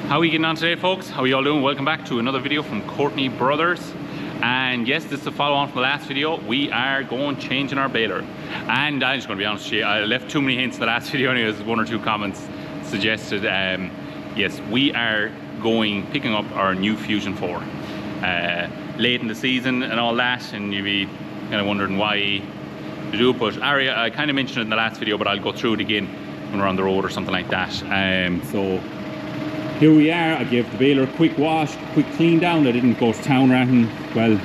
How are we getting on today, folks? How are you all doing? Welcome back to another video from Courtney Brothers. And yes, this is a follow on from the last video. We are going changing our baler. And I'm just going to be honest with you, I left too many hints in the last video anyways. One or two comments suggested. Yes, we are picking up our new Fusion 4. Late in the season and all that, and you'll be kind of wondering why to do it. But Aria, I kind of mentioned it in the last video, but I'll go through it again when we're on the road or something like that. So here we are. I gave the baler a quick wash, quick clean down. I didn't go to town or anything. Well,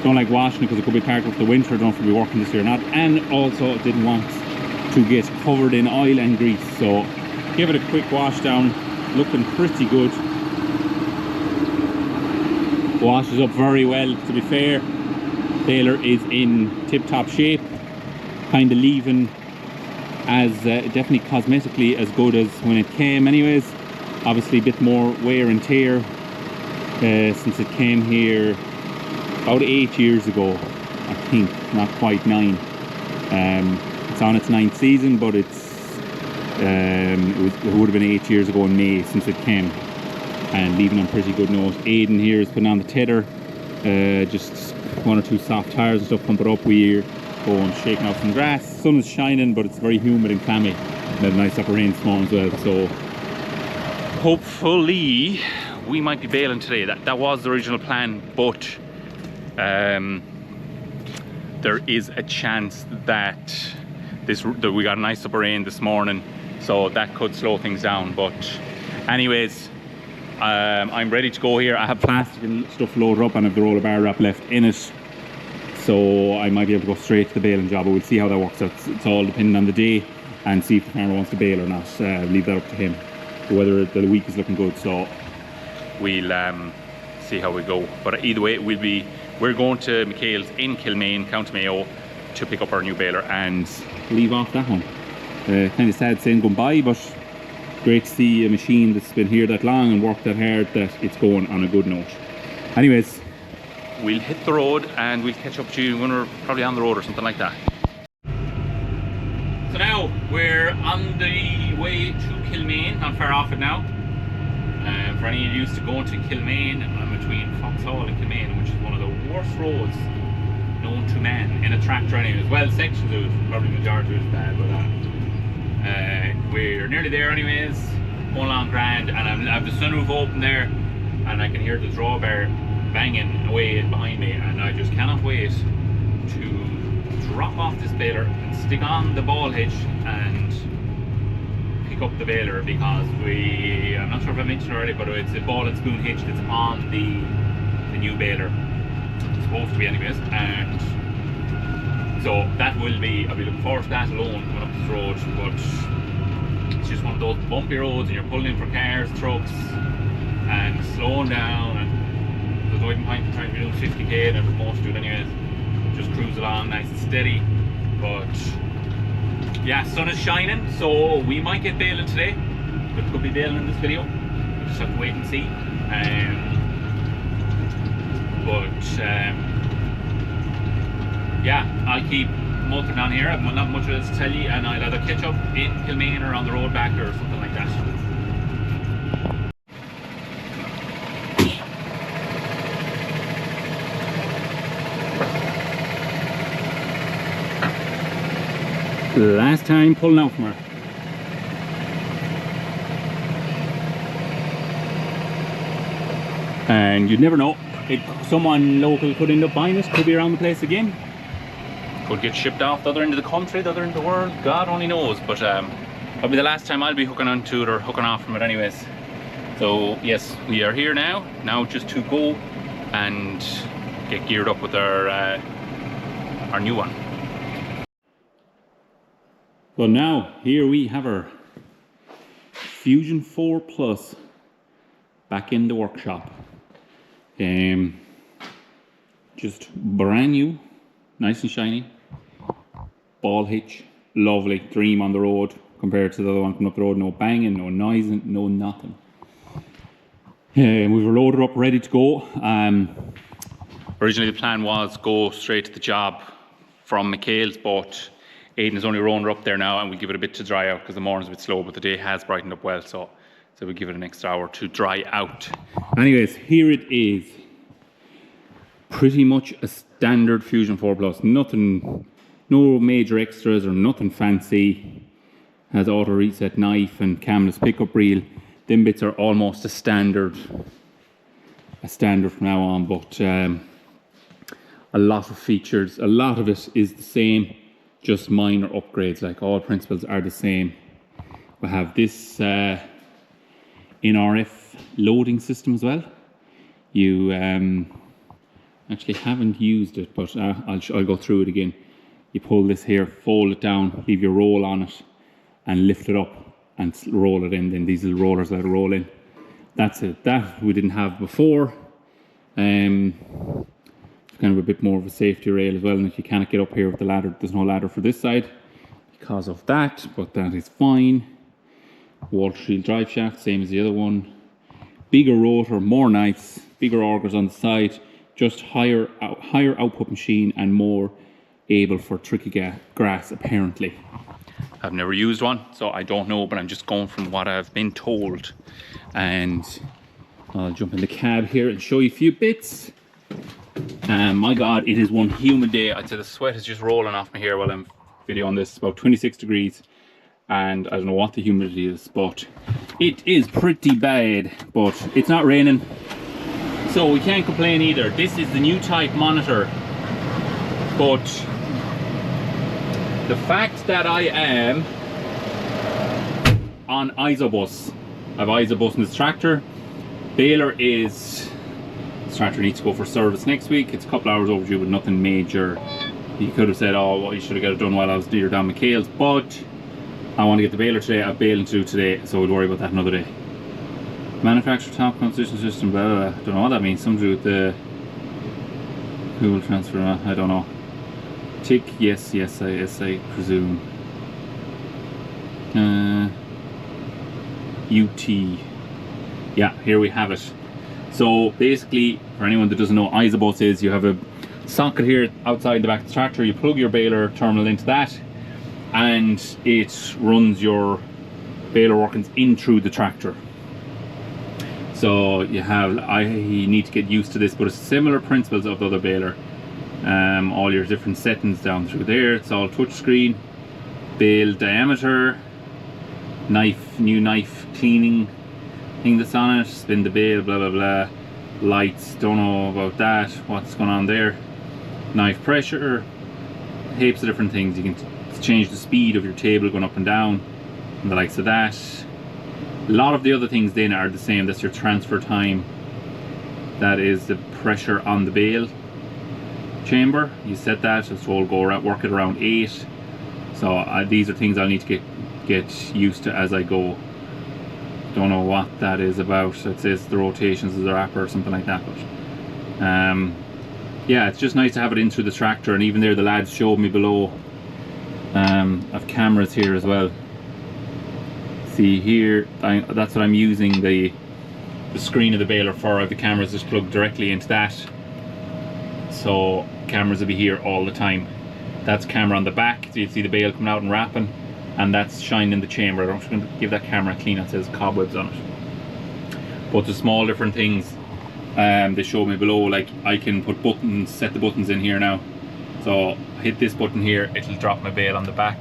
don't like washing it because it could be part of the winter. I don't know if we'll be working this year or not. And also didn't want to get covered in oil and grease. So give it a quick wash down. Looking pretty good. Washes up very well, to be fair. Baler is in tip-top shape. Kind of leaving as definitely cosmetically as good as when it came anyways. Obviously a bit more wear and tear since it came here about 8 years ago, I think, not quite 9. It's on its 9th season, but it would have been 8 years ago in May since it came, and leaving on pretty good note. Aidan here is putting on the tether, just one or two soft tires and stuff, pump it up. We're going shaking off some grass. Sun is shining, but it's very humid and clammy. We had a nice upper rain this morning as well, so hopefully we might be bailing today. That was the original plan, but there is a chance that we got a nice upper rain this morning, so that could slow things down. But anyways, I'm ready to go here. I have plastic and stuff loaded up and I have the roller bar wrap left in it, so I might be able to go straight to the baling job, but we'll see how that works out. It's all depending on the day and see if the farmer wants to bail or not. Leave that up to him. The weather, the week is looking good, so we'll see how we go. But either way, we're going to McHales in Kilmaine, County Mayo, to pick up our new baler and leave off that one. Kind of sad saying goodbye, but great to see a machine that's been here that long and worked that hard, that it's going on a good note. Anyways, we'll hit the road and we'll catch up to you when we're probably on the road or something like that. So now we're on the way to Kilmaine, not far off it now. For any of you used to go to Kilmaine, I'm between Foxhall and Kilmaine, which is one of the worst roads known to man in a tractor anyways. Well, sections of it, probably majority is bad, but we're nearly there anyways, going along grand, and I have the sunroof open there and I can hear the drawbar banging away behind me, and I just cannot wait to drop off this baler and stick on the ball hitch and pick up the baler, because I'm not sure if I mentioned already, but it's a ball and spoon hitch that's on the new baler. It's supposed to be anyways, and so that will be, I'll be looking forward to that alone coming up this road. But it's just one of those bumpy roads and you're pulling in for cars, trucks, and slowing down, and there's no even point in trying to be doing 50k, and I'm supposed to do it anyways. Just cruise along nice and steady. But yeah, sun is shining, so we might get bailing today. There could be bailing in this video. We just have to wait and see. Yeah, I'll keep motoring down here. I've not much else to tell you, and I'll either catch up in Kilmaine or on the road back or something like that. Last time pulling out from her. And you'd never know, someone local could end up buying it, could be around the place again, could get shipped off the other end of the country, the other end of the world, God only knows. But that'll be the last time I'll be hooking onto it or hooking off from it anyways. So yes, we are here now just to go and get geared up with our new one. Well, now here we have our Fusion 4 Plus back in the workshop. Just brand new, nice and shiny. Ball hitch, lovely, dream on the road compared to the other one coming up the road. No banging, no noising, no nothing. We were loaded up, ready to go. Originally the plan was go straight to the job from McHales, but Aidan is only rowing her up there now, and we'll give it a bit to dry out because the morning's a bit slow, but the day has brightened up well, so So we'll give it an extra hour to dry out. Anyways, here it is. Pretty much a standard Fusion 4 Plus. Nothing, no major extras or nothing fancy. Has auto reset knife and camless pickup reel. Them bits are almost a standard from now on, but a lot of features, a lot of it is the same, just minor upgrades. Like all principles are the same. We have this NRF loading system as well. You actually haven't used it, but I'll go through it again. You pull this here, fold it down, leave your roll on it, and lift it up and roll it in. Then these little rollers let it roll in. That's it. That we didn't have before. It's kind of a bit more of a safety rail as well. And if you cannot get up here with the ladder, there's no ladder for this side because of that, but that is fine. Water shield drive shaft, same as the other one. Bigger rotor, more knives, bigger augers on the side, just higher output machine and more able for tricky grass apparently. I've never used one, so I don't know, but I'm just going from what I've been told. And I'll jump in the cab here and show you a few bits. My God, it is one humid day. I'd say the sweat is just rolling off me here while I'm videoing this. It's about 26 degrees. And I don't know what the humidity is, but it is pretty bad. But it's not raining, so we can't complain either. This is the new type monitor, but the fact that I am on isobus, I have isobus in this tractor. Baler is, this tractor needs to go for service next week. It's a couple hours overdue, but nothing major. You could have said, oh, well, you should have got it done while I was down McHales, but I want to get the baler today. I have baling to do today, so we'll worry about that another day. Manufacturer top composition system, blah, blah, blah. Don't know what that means. Something to do with the fuel transfer, I don't know. Tick, yes, I presume. UT. Yeah, here we have it. So basically, for anyone that doesn't know, isobus is, you have a socket here outside the back of the tractor. You plug your baler terminal into that, and it runs your baler workings in through the tractor. So you have, I need to get used to this, but it's similar principles of the other baler. All your different settings down through there. It's all touchscreen. Bale diameter, knife, new knife cleaning thing that's on it. Spin the bale, blah blah blah. Lights, don't know about that. What's going on there? Knife pressure, heaps of different things. You can change the speed of your table going up and down, and the likes of that. A lot of the other things then are the same. That's your transfer time. That is the pressure on the bale chamber. You set that, it's told go around, work it around 8. So these are things I'll need to get used to as I go. Don't know what that is about. It says the rotations of the wrapper or something like that. But yeah, it's just nice to have it in through the tractor. And even there, the lads showed me below. I've cameras here as well. See here, that's what I'm using the screen of the baler for. I have the cameras just plugged directly into that, so cameras will be here all the time. That's camera on the back, so you see the bale coming out and wrapping, and that's shining in the chamber. I'm just going to give that camera a clean. It says cobwebs on it. But the small different things they showed me below, like I can put buttons, set the buttons in here now. So I hit this button here, it'll drop my bale on the back.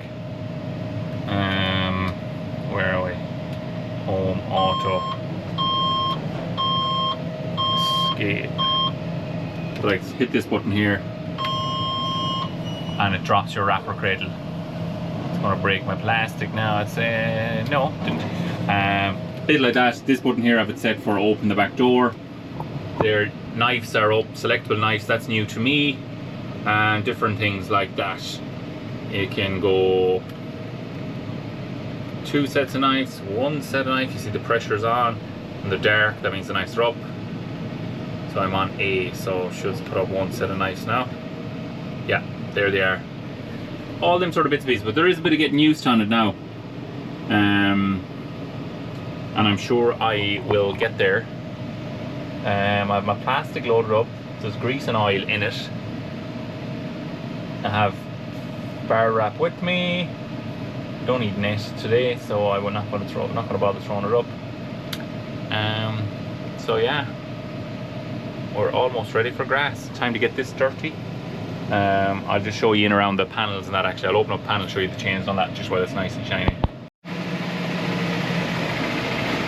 Where are we? Home, auto, escape. So like hit this button here and it drops your wrapper cradle. It's going to break my plastic now. I'd say no, didn't. Bit like that. This button here I have it set for open the back door. Their knives are up, selectable knives, that's new to me, and different things like that. You can go 2 sets of knives, 1 set of knives. You see the pressure's on and they're dark, that means the knives are up. So I'm on A, so should put up 1 set of knives now. Yeah, there they are. All them sort of bits and pieces, but there is a bit of getting used on it now. And I'm sure I will get there. I have my plastic loaded up, there's grease and oil in it. I have bar wrap with me. Don't need net today, so I will not going to bother throwing it up. So yeah, we're almost ready for grass. Time to get this dirty. I'll just show you in around the panels and that. Actually, I'll open up the panel, show you the chains on that, just while it's nice and shiny.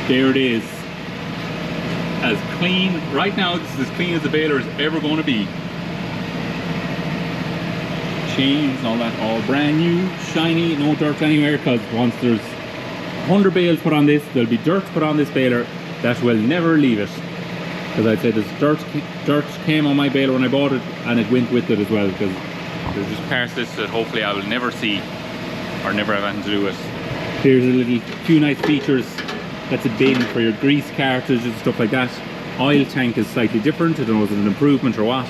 There it is. As clean, right now this is as clean as the baler is ever going to be. Chains and all that, all brand new, shiny, no dirt anywhere, because once there's 100 bales put on this, there'll be dirt put on this baler that will never leave it. Because I'd say there's dirt came on my baler when I bought it, and it went with it as well, because there's just parts of this that hopefully I will never see or never have anything to do with. Here's a few nice features. That's a bin for your grease cartridges and stuff like that. Oil tank is slightly different. I don't know if it's an improvement or what.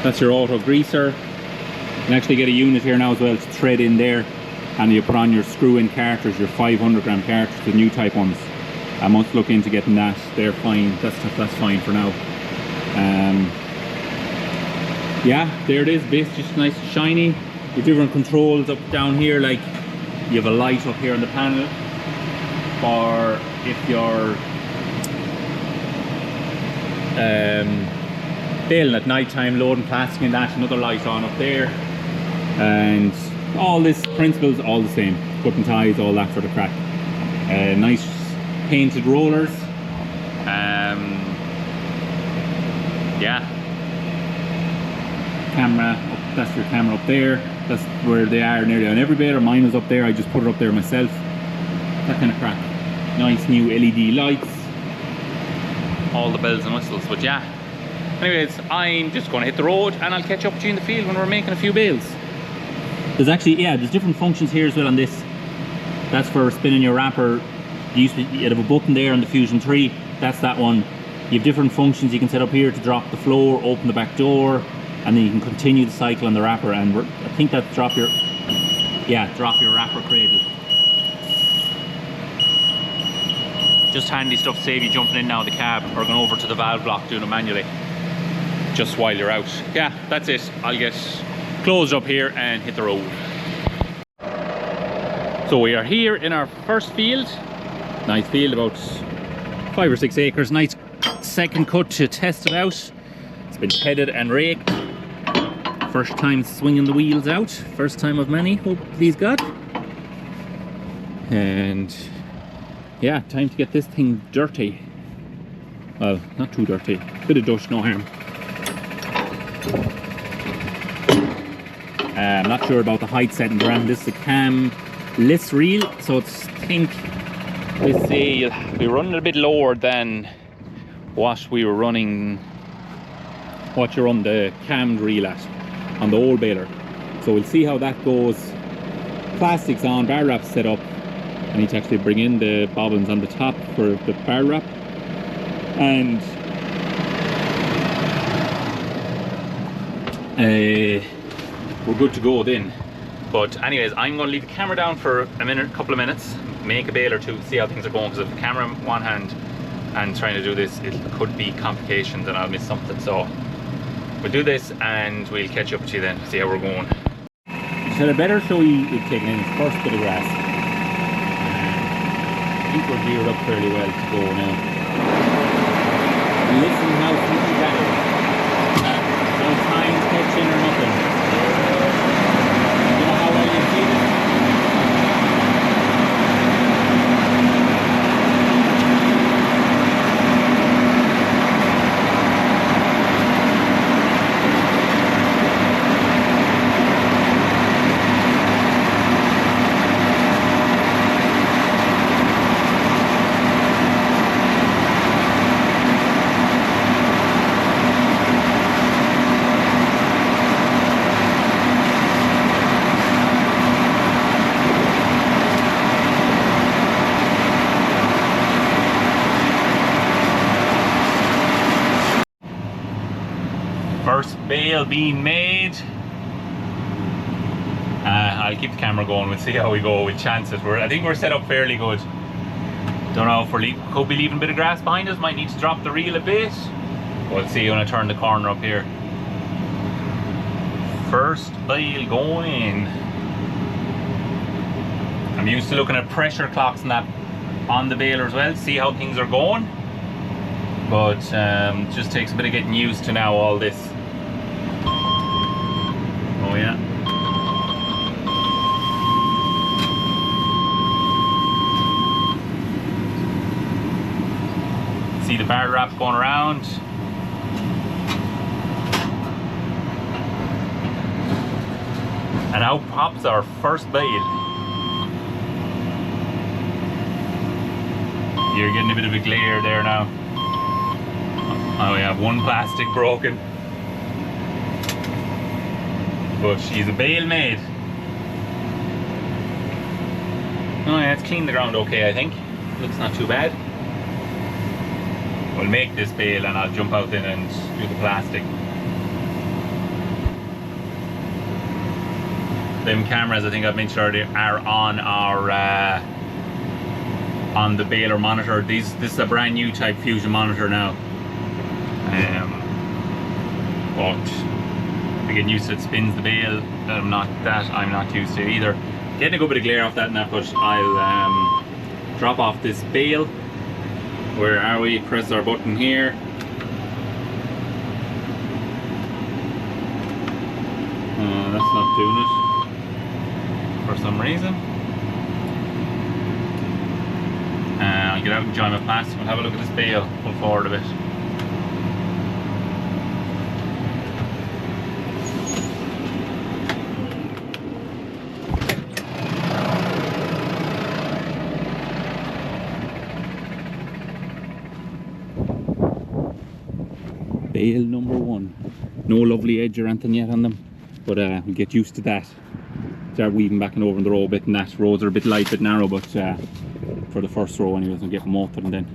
That's your auto greaser. You can actually get a unit here now as well to thread in there, and you put on your screw-in cartridge, your 500 gram cartridge, the new type ones. I must look into getting that. They're fine. That's fine for now. Yeah, there it is. Base just nice and shiny. Your different controls up down here, like you have a light up here on the panel for if you're baling at night time, loading plastic and that. Another light on up there, and all this principles all the same. Cutting ties, all that sort of crack. Nice painted rollers. Yeah, camera up, that's your camera up there. That's where they are nearly on every baler. Mine was up there, I just put it up there myself. That kind of crack. Nice new LED lights, all the bells and whistles. But yeah, anyways, I'm just going to hit the road, and I'll catch up with you in the field when we're making a few bales. There's actually, yeah, there's different functions here as well on this. That's for spinning your wrapper. You have a button there on the Fusion 3, that's that one. You have different functions you can set up here to drop the floor, open the back door, and then you can continue the cycle on the wrapper. And I think that's drop your wrapper cradle. Just handy stuff to save you jumping in now of the cab or going over to the valve block doing it manually just while you're out. Yeah, that's it. I'll get closed up here and hit the road. So we are here in our first field. Nice field, about 5 or 6 acres. Nice second cut to test it out. It's been headed and raked. First time swinging the wheels out. First time of many, hope please God. And yeah, time to get this thing dirty. Well, not too dirty. Bit of dust, no harm. I'm not sure about the height setting around this. Is a cam-less reel, so it's let's see, we're running a bit lower than what we were running, what you run the cammed reel at on the old baler. So we'll see how that goes. Plastics on, bar wrap set up. I need to actually bring in the bobbins on the top for the bar wrap, and we're good to go then. But anyways, I'm going to leave the camera down for a couple of minutes, make a bale or two, see how things are going, because if the camera in one hand and trying to do this, it could be complications and I'll miss something. So we'll do this and we'll catch up with you then, see how we're going. Should I better show you taking in this first bit of grass? I think we're geared up fairly well to go now. Listen how smooth that is. No time catching or nothing. You know how well you see this? First bale being made. I'll keep the camera going, we'll see how we go with chances. I think we're set up fairly good. Don't know if we could be leaving a bit of grass behind us, might need to drop the reel a bit. We'll see when I turn the corner up here. First bale going in. I'm used to looking at pressure clocks and that on the baler as well, see how things are going. but just takes a bit of getting used to now, all this. Oh yeah. See the bar wrap going around. And out pops our first bale. You're getting a bit of a glare there now. Oh, we have one plastic broken. But she's a bale made. Oh yeah, it's cleaned the ground okay, I think. Looks not too bad. We'll make this bale and I'll jump out in and do the plastic. Them cameras, I think I've mentioned already, are on our on the baler monitor. This is a brand new type Fusion monitor now. But to get used to it, spins the bale. I'm not used to it either. Getting a good bit of glare off that and that, but I'll drop off this bale. Where are we? Press our button here. That's not doing it for some reason. I'll get out and join my plastic. We'll have a look at this bale. Pull forward a bit. Bale number 1. No lovely edge or anything yet on them, but we'll get used to that. Start weaving back and over in the row a bit, and that rows are a bit light, a bit narrow, but for the first row anyways, we'll get them open and then.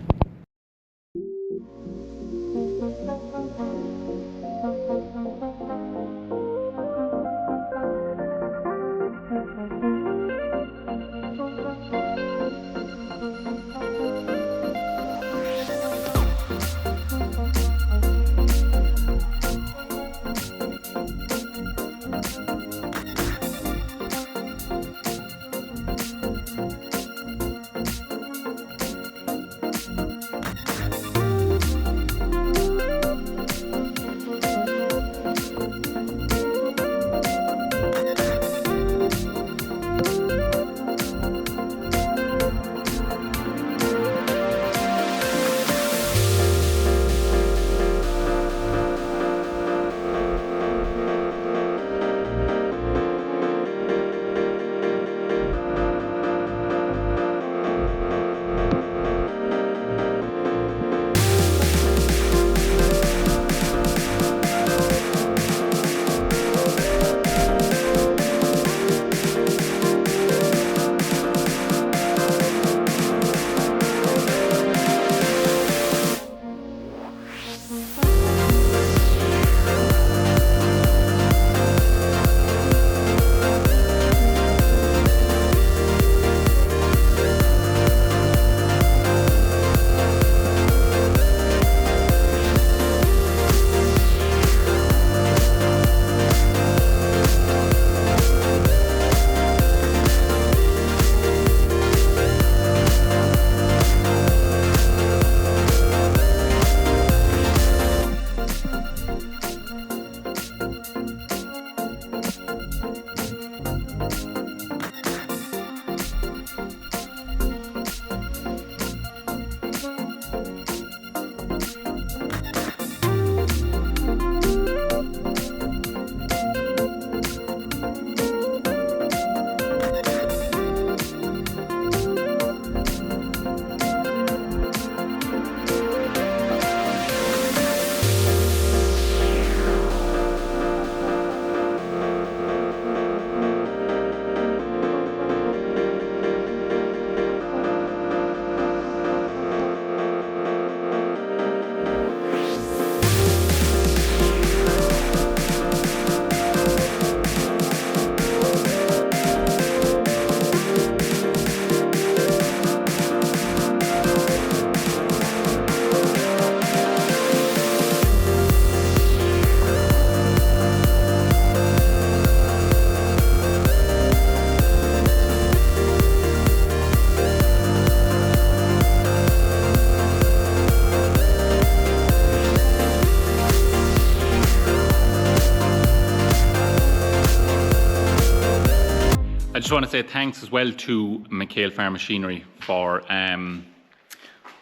just want to say thanks as well to McHale Farm Machinery for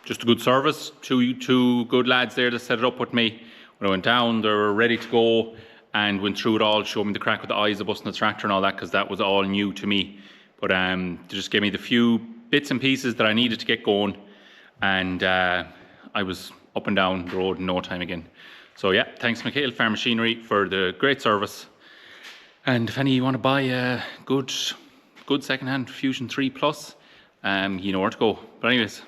just a good service. Two good lads there that set it up with me. When I went down, they were ready to go and went through it all, showed me the crack with the eyes of busting the tractor and all that, because that was all new to me. But they just gave me the few bits and pieces that I needed to get going, and I was up and down the road in no time again. So yeah, thanks McHale Farm Machinery for the great service. And if any you want to buy a good second-hand Fusion 3 Plus, you know where to go. But anyways.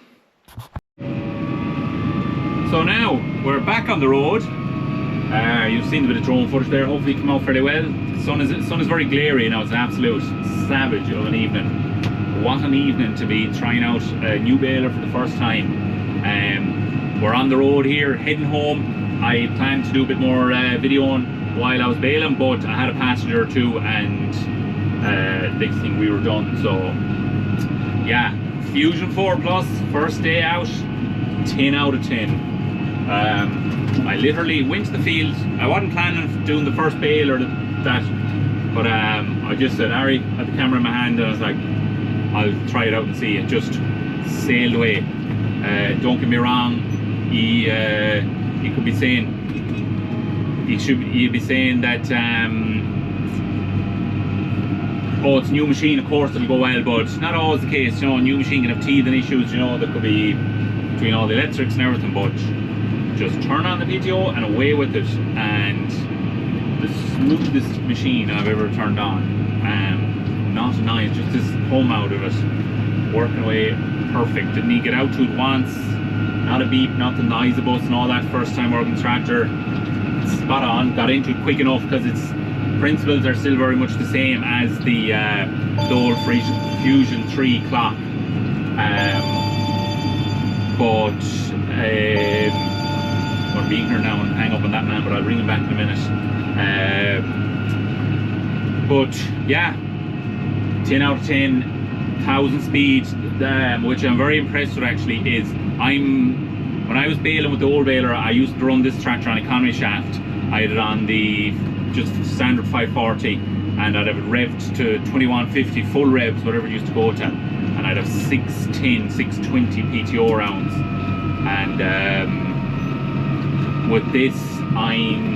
So now we're back on the road. You've seen a bit of drone footage there. Hopefully it came out fairly well. The sun is very glary now. It's an absolute savage of an evening. What an evening to be trying out a new baler for the first time. We're on the road here, heading home. I planned to do a bit more videoing while I was baling, but I had a passenger or two, and next thing we were done. So yeah, Fusion 4 Plus, first day out, 10 out of 10. I literally went to the field. I wasn't planning on doing the first bale or that, but I just said, Harry, I had the camera in my hand, and I was like, I'll try it out and see. It just sailed away. Don't get me wrong, he could be saying, he'd be saying that oh, it's a new machine, of course it'll go well, but it's not always the case. You know, a new machine can have teething issues, you know, that could be between all the electrics and everything, but just turn on the PTO and away with it. And the smoothest machine I've ever turned on. Not nice, just this hum out of it, working away perfect. Didn't need to get out to it once, not a beep, not the noise of bus and all that. First time working the tractor, spot on. Got into it quick enough because its principles are still very much the same as the old Fusion 3 clock. But I'm being here now and hang up on that man, but I'll bring him back in a minute. But yeah, 10 out of 10, 1,000 speed, which I'm very impressed with actually. Is when I was baling with the old baler, I used to run this tractor on economy shaft. I had it on the just standard 540, and I'd have it revved to 2150 full revs, whatever it used to go to, and I'd have 610, 620 PTO rounds. And with this, I'm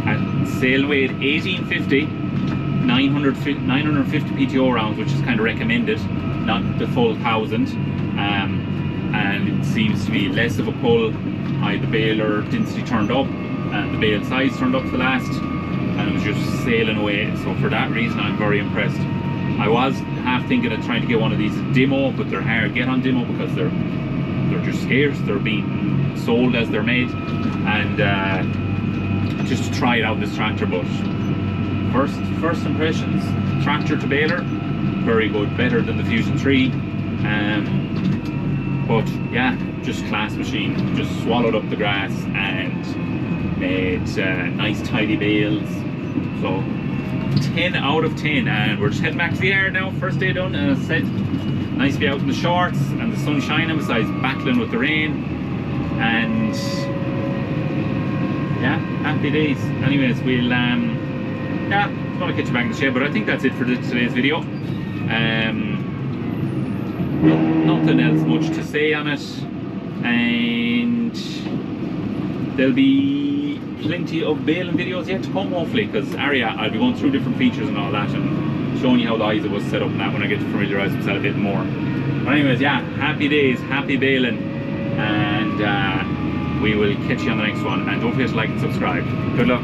at sail weight 1850, 950 PTO rounds, which is kind of recommended, not the full 1,000. And it seems to be less of a pull. I had the baler density turned up and the bale size turned up to the last, and it was just sailing away. So for that reason, I'm very impressed. I was half thinking of trying to get one of these at demo, but they're hard to get on demo because they're just scarce. They're being sold as they're made, and just to try it out this tractor. But first impressions, tractor to baler, very good, better than the Fusion 3. But yeah, just class machine. Just swallowed up the grass and made nice tidy bales. So 10 out of 10, and we're just heading back to the yard now. First day done, and as I said, nice to be out in the shorts and the sun shining besides battling with the rain. And yeah, happy days. Anyways, we'll yeah, I'm gonna catch you back in the shed, but I think that's it for today's video. Nothing else much to say on it, and there'll be plenty of baling videos yet to come, hopefully, because I'll be going through different features and all that, and showing you how the eyes was set up and that when I get to familiarise myself a bit more. But anyways, yeah, happy days, happy baling, and we will catch you on the next one. And don't forget to like and subscribe. Good luck.